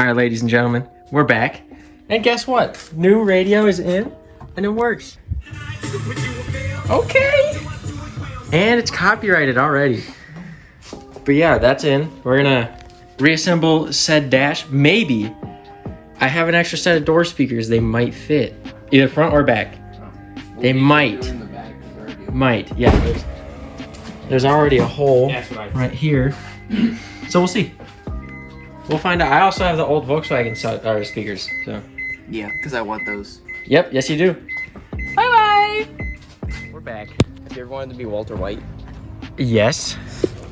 All right, ladies and gentlemen, we're back. And guess what? New radio is in and it works. Okay. And it's copyrighted already. But yeah, that's in. We're gonna reassemble said dash. Maybe I have an extra set of door speakers. They might fit either front or back. They might. Might. Yeah. There's already a hole right here. So we'll see. We'll find out. I also have the old Volkswagen speakers. So. Yeah, because I want those. Yep. Yes, you do. Bye bye. We're back. Have you ever wanted to be Walter White? Yes.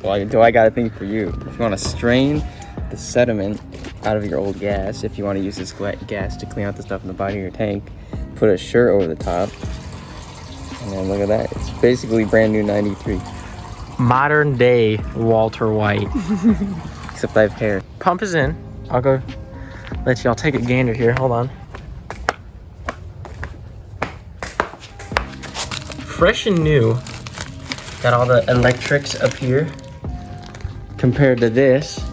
Well, I got a thing for you. If you want to strain the sediment out of your old gas, if you want to use this gas to clean out the stuff in the bottom of your tank, put a shirt over the top. And then look at that. It's basically brand new 93. Modern day Walter White. Except I have hair. Pump is in. I'll go let y'all take a gander here. Hold on. Fresh and new. Got all the electrics up here compared to this.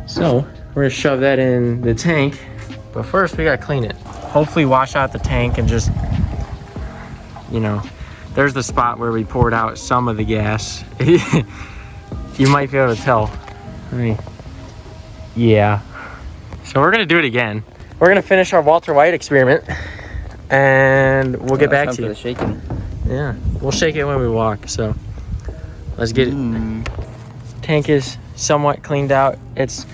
So we're gonna shove that in the tank. But first we gotta clean it. Hopefully wash out the tank and just, you know, there's the spot where we poured out some of the gas. You might be able to tell. I mean, yeah. So we're gonna do it again. We're gonna finish our Walter White experiment and we'll get back to you. The shaking. Yeah, we'll shake it when we walk. So let's get it. Tank is somewhat cleaned out. It's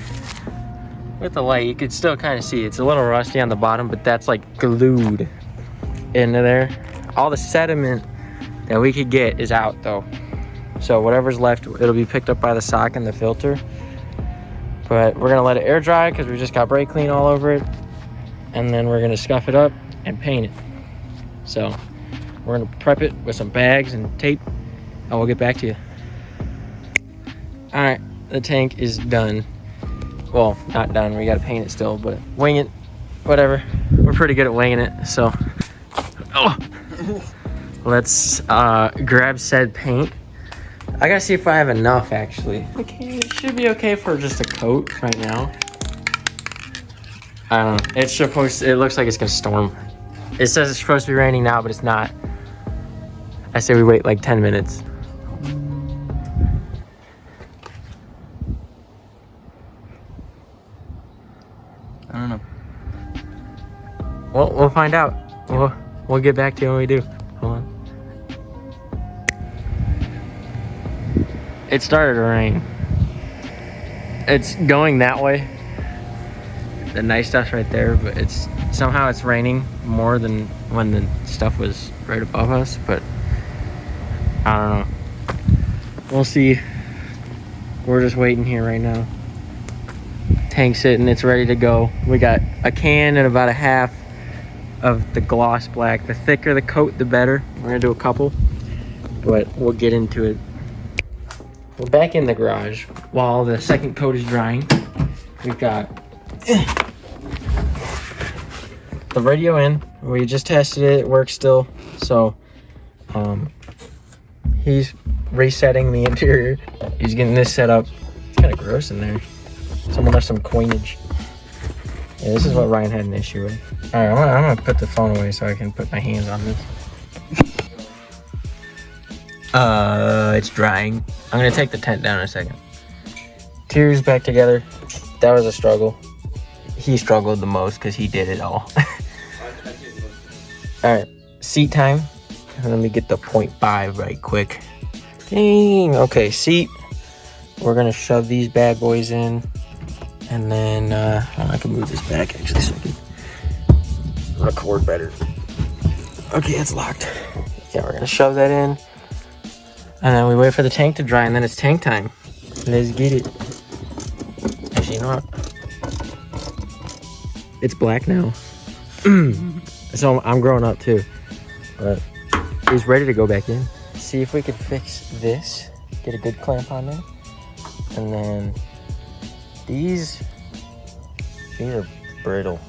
with the light, you can still kind of see it's a little rusty on the bottom, but that's like glued into there. All the sediment that we could get is out though. So whatever's left, it'll be picked up by the sock and the filter. But we're gonna let it air dry because we just got brake clean all over it. And then we're gonna scuff it up and paint it. So we're gonna prep it with some bags and tape and we'll get back to you. All right, the tank is done. Well, not done, we gotta paint it still, but wing it, whatever. We're pretty good at winging it, so. Oh. Let's grab said paint. I gotta see if I have enough actually. Okay, it should be okay for just a coat right now. I don't know, it looks like it's gonna storm. It says it's supposed to be raining now, but it's not. I say we wait like 10 minutes. I don't know. Well, we'll find out. We'll get back to you when we do. Hold on. It started to rain. It's going that way. The nice stuff's right there, but somehow it's raining more than when the stuff was right above us, but I don't know. We'll see. We're just waiting here right now. Tank sitting, it's ready to go. We got a can and about a half of the gloss black. The thicker the coat, the better. We're gonna do a couple, but we'll get into it. We're back in the garage while the second coat is drying. We've got the radio in. We just tested it, it works still. So he's resetting the interior. He's getting this set up. It's kind of gross in there. Someone left some coinage. Yeah, this is what Ryan had an issue with. All right, I'm gonna put the phone away so I can put my hands on this. It's drying. I'm gonna take the tent down in a second. Tears back together. That was a struggle. He struggled the most because he did it all. All right, seat time. Let me get the 0.5 right quick. Dang, okay, seat. We're gonna shove these bad boys in. And then, I can move this back actually so I can record better. Okay, it's locked. Yeah, we're gonna shove that in. And then we wait for the tank to dry and then it's tank time. Let's get it. Actually, you know what? It's black now. So I'm growing up too. But he's ready to go back in. See if we can fix this. Get a good clamp on there. And then these are brittle,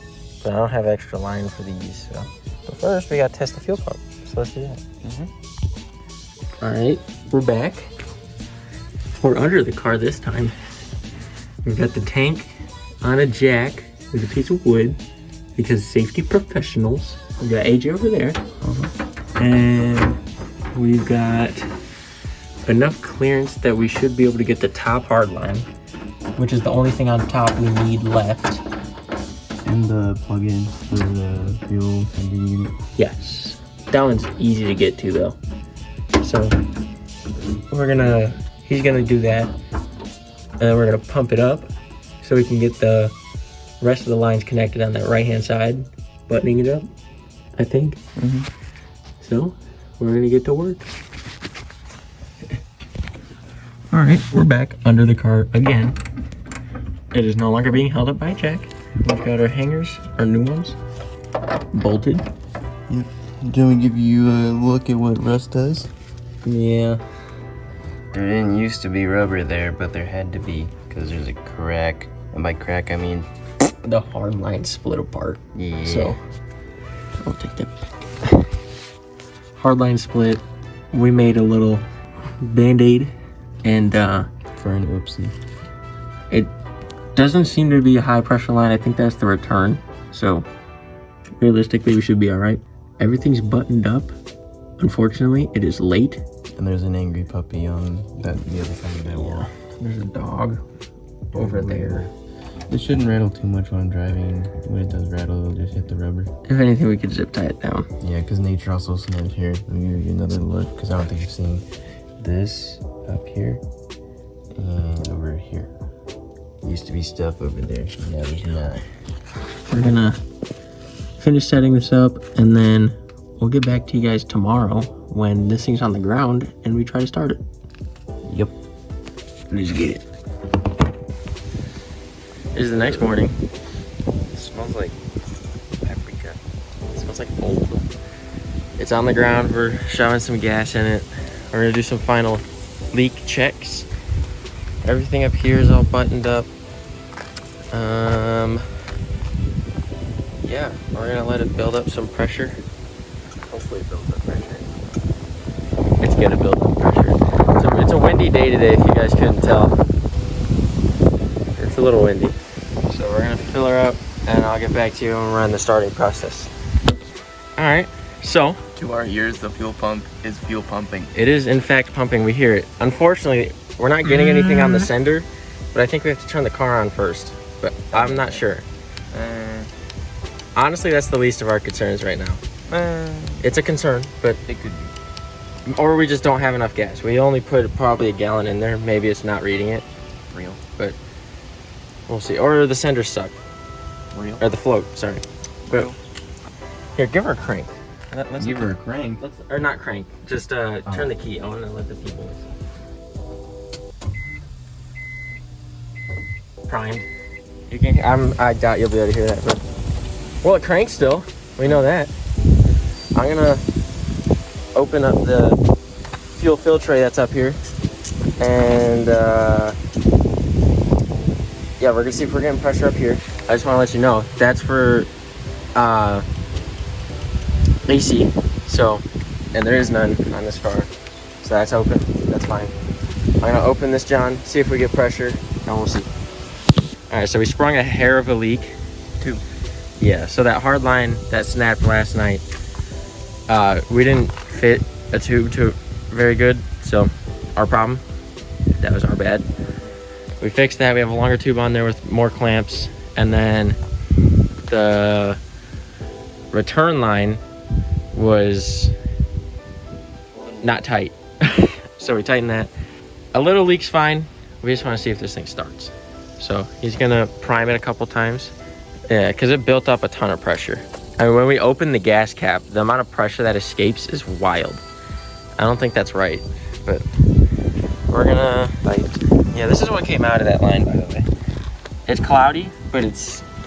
but I don't have extra line for these. So. But first, we gotta test the fuel pump. So let's do that. All right, we're back. We're under the car this time. We've got the tank on a jack with a piece of wood because safety professionals. We got AJ over there. And we've got enough clearance that we should be able to get the top hard line, which is the only thing on top we need left. And the plug-in for the fuel sending unit. Yes, that one's easy to get to though. So he's gonna do that, and then we're gonna pump it up so we can get the rest of the lines connected on that right-hand side, buttoning it up, I think. So we're gonna get to work. All right, we're back under the car again. It is no longer being held up by a jack. We've got our hangers, our new ones, bolted. Yep. Do we give you a look at what Russ does? Yeah. There didn't used to be rubber there, but there had to be because there's a crack. And by crack, I mean the hard line split apart. yeah. So I'll take that back. Hard line split. We made a little band-aid, and For an oopsie. it doesn't seem to be a high pressure line. I think that's the return. So realistically, we should be all right. Everything's buttoned up. Unfortunately, it is late. And there's an angry puppy on the other side of that wall. There's a dog over there. It shouldn't rattle too much when I'm driving. When it does rattle, it'll just hit the rubber. If anything, we could zip tie it down. Yeah, because nature also snapped here. Let me give you another look, because I don't think you've seen this up here and over here. Used to be stuff over there. Now there's not. We're gonna finish setting this up, and then we'll get back to you guys tomorrow when this thing's on the ground and we try to start it. Yep. Let's get it. This is the next morning. It smells like paprika. It smells like old. It's on the ground. We're shoving some gas in it. We're gonna do some final leak checks. Everything up here is all buttoned up. Yeah, we're gonna let it build up some pressure. Hopefully it builds up pressure. It's gonna build up pressure. It's a windy day today, if you guys couldn't tell. It's a little windy. So we're gonna fill her up, and I'll get back to you when we're on the starting process. All right, so. To our ears, the fuel pump is fuel pumping. It is in fact pumping, we hear it. Unfortunately, we're not getting anything on the sender, but I think we have to turn the car on first, but I'm not sure. Honestly, that's the least of our concerns right now. It's a concern, but It could be. or we just don't have enough gas. We only put probably a gallon in there. Maybe it's not reading it, Real. but we'll see. Or the sender suck, Real. or the float, sorry. But Real. here, give her a crank. Let's Give her a crank. or not crank, just turn the key. I want to let the people listen. Primed. You can. I doubt you'll be able to hear that, but well, it cranks still. We know that. I'm gonna open up the fuel fill tray that's up here, and yeah, we're gonna see if we're getting pressure up here. I just want to let you know that's for AC. So, and there is none on this car, so that's open. That's fine. I'm gonna open this, John, see if we get pressure, and we'll see. All right, so we sprung a hair of a leak. 2. Yeah, so that hard line that snapped last night, we didn't fit a tube to very good, so our problem. That was our bad. We fixed that. We have a longer tube on there with more clamps, and then the return line was not tight. So we tightened that. A little leak's fine. We just want to see if this thing starts. So he's gonna prime it a couple times. Yeah, because it built up a ton of pressure. I mean, when we open the gas cap, the amount of pressure that escapes is wild. I don't think that's right, but we're gonna fight. Yeah, this is what came out of that line, by the way. It's cloudy, but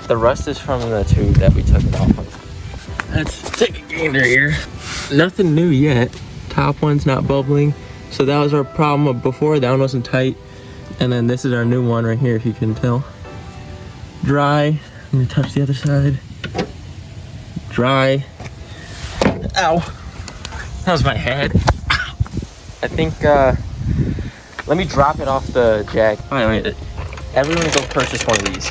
the rust is from the tube that we took it off of. Let's take a gander here. Nothing new yet. Top one's not bubbling. So that was our problem before. That one wasn't tight. And then this is our new one right here, if you can tell. Dry. Let me touch the other side. Dry. Ow. That was my head. I think, let me drop it off the jack. Oh, wait, everyone go purchase one of these.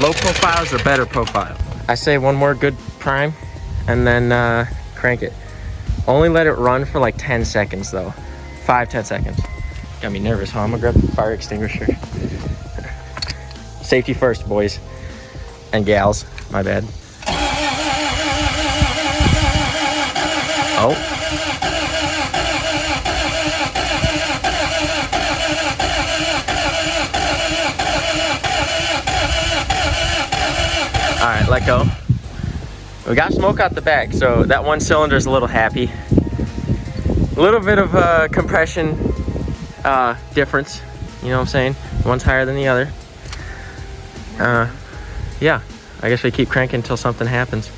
Low profile is a better profile. I say one more good prime and then crank it. Only let it run for like 10 seconds though. 5-10 seconds. Got me nervous, huh? I'm gonna grab the fire extinguisher. Safety first, boys and gals. My bad. Oh. All right, let go. We got smoke out the back, so that one cylinder is a little happy. A little bit of compression difference, you know what I'm saying? One's higher than the other. Yeah, I guess we keep cranking until something happens.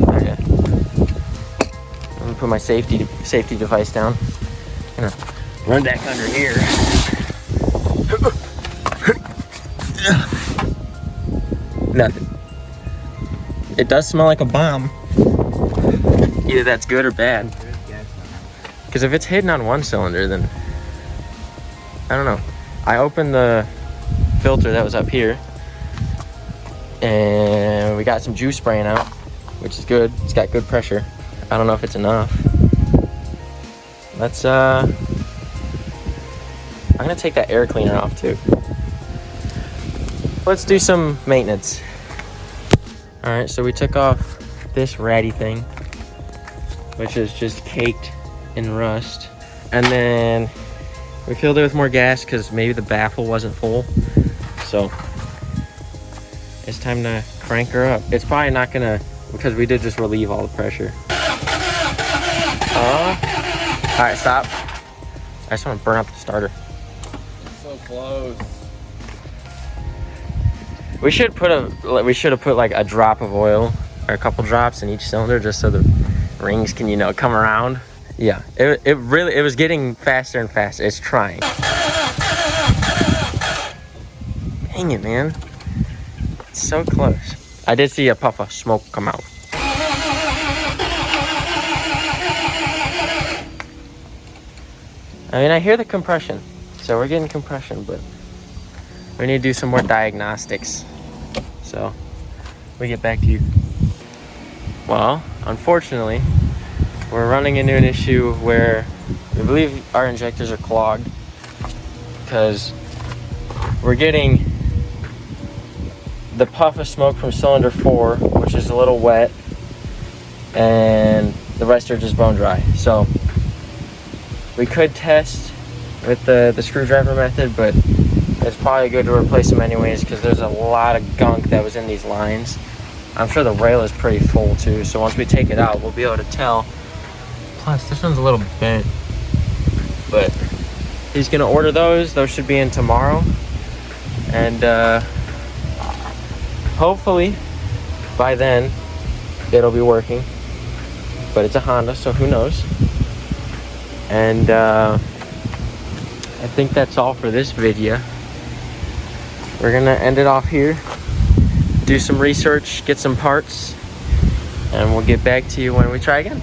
Okay. I'm gonna put my safety device down. I'm gonna run back under here. Nothing. It does smell like a bomb. Either that's good or bad. Because if it's hidden on one cylinder, then I don't know. I opened the filter that was up here, and we got some juice spraying out, which is good. It's got good pressure. I don't know if it's enough. Let's I'm gonna take that air cleaner off too. Let's do some maintenance. All right, so we took off this ratty thing, which is just caked in rust. And then we filled it with more gas because maybe the baffle wasn't full. So it's time to crank her up. It's probably not gonna, because we did just relieve all the pressure. All right, stop. I just want to burn up the starter. It's so close. We should have put like a drop of oil or a couple drops in each cylinder just so the rings can, you know, come around. Yeah, it was getting faster and faster. It's trying. Dang it, man. It's so close. I did see a puff of smoke come out. I mean, I hear the compression. So we're getting compression, but we need to do some more diagnostics. So we get back to you. Well, unfortunately, we're running into an issue where we believe our injectors are clogged because we're getting the puff of smoke from cylinder 4, which is a little wet, and the rest are just bone dry. So we could test with the screwdriver method, but it's probably good to replace them anyways because there's a lot of gunk that was in these lines. I'm sure the rail is pretty full too, so once we take it out, we'll be able to tell. Plus, this one's a little bent, but he's gonna order those. Those should be in tomorrow, and hopefully by then it'll be working. But it's a Honda, so who knows? And I think that's all for this video. We're gonna end it off here, do some research, get some parts, and we'll get back to you when we try again.